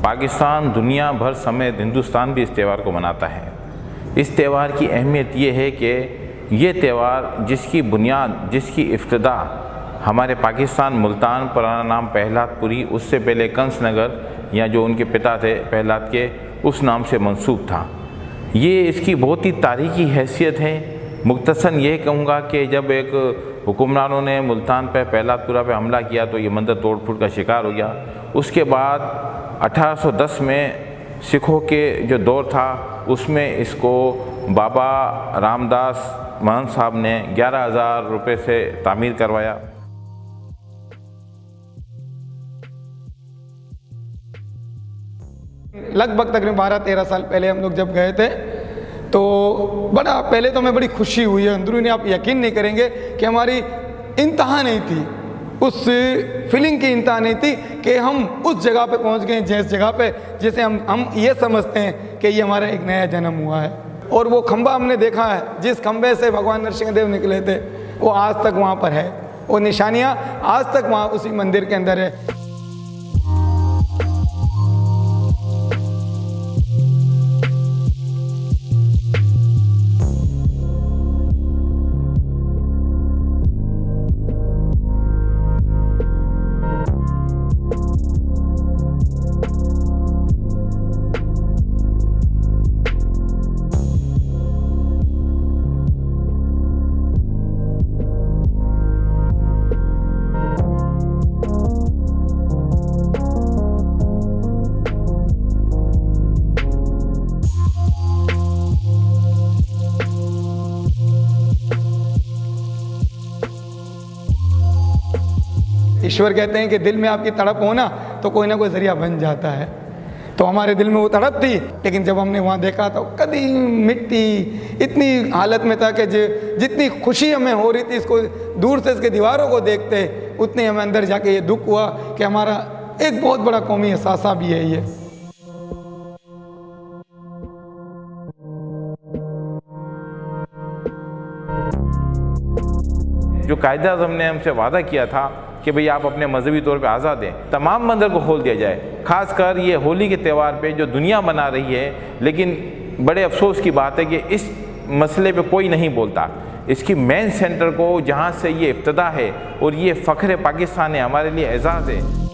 पाकिस्तान दुनिया भर समेत हिंदुस्तान भी इस त्यौहार को मनाता है। इस त्यौहार की अहमियत ये है कि ये त्यौहार जिसकी बुनियाद, जिसकी इब्तिदा हमारे पाकिस्तान मुल्तान, पुराना नाम पहलादपुरी, उससे पहले कंसनगर या जो उनके पिता थे पहलाद के, उस नाम से मंसूब था। ये इसकी बहुत ही तारीखी हैसियत है। मुख्तसरन ये कहूँगा कि जब एक हुक्मरानों ने मुल्तान पे, पहलादपुरा पे हमला किया तो ये मंदिर तोड़ फूट का शिकार हो गया। उसके बाद 1810 में सिखों के जो दौर था उसमें इसको बाबा रामदास महंत साहब ने 11,000 रुपये से तामीर करवाया। लगभग तकरीबन 12-13 साल पहले हम लोग जब गए थे तो पहले तो हमें बड़ी खुशी हुई है अंदरूनी। आप यकीन नहीं करेंगे कि हमारी इंतहा नहीं थी, उस फीलिंग की इंतहा नहीं थी कि हम उस जगह पे पहुंच गए जिस जगह पे जिसे हम ये समझते हैं कि ये हमारा एक नया जन्म हुआ है। और वो खंबा हमने देखा है, जिस खंबे से भगवान नरसिंह देव निकले थे, वो आज तक वहाँ पर है। वो निशानियाँ आज तक वहाँ उसी मंदिर के अंदर है। ईश्वर कहते हैं कि दिल में आपकी तड़प हो ना तो कोई ना कोई जरिया बन जाता है। तो हमारे दिल में वो तड़प थी, लेकिन जब हमने वहाँ देखा तो कदी मिट्टी इतनी हालत में था कि जितनी खुशी हमें हो रही थी इसको दूर से इसके दीवारों को देखते, उतनी हमें अंदर जाके ये दुख हुआ कि हमारा एक बहुत बड़ा कौमी एहसासा भी है ये। जो कायद-ए-आज़म ने हमसे वादा किया था कि भाई आप अपने मजहबी तौर पे आज़ाद हैं, तमाम मंदिर को खोल दिया जाए। ख़ासकर ये होली के त्यौहार पे जो दुनिया मना रही है, लेकिन बड़े अफसोस की बात है कि इस मसले पे कोई नहीं बोलता। इसकी मेन सेंटर को जहाँ से ये इब्तिदा है और ये फ़ख्र पाकिस्तान है, हमारे लिए एजाज़ है।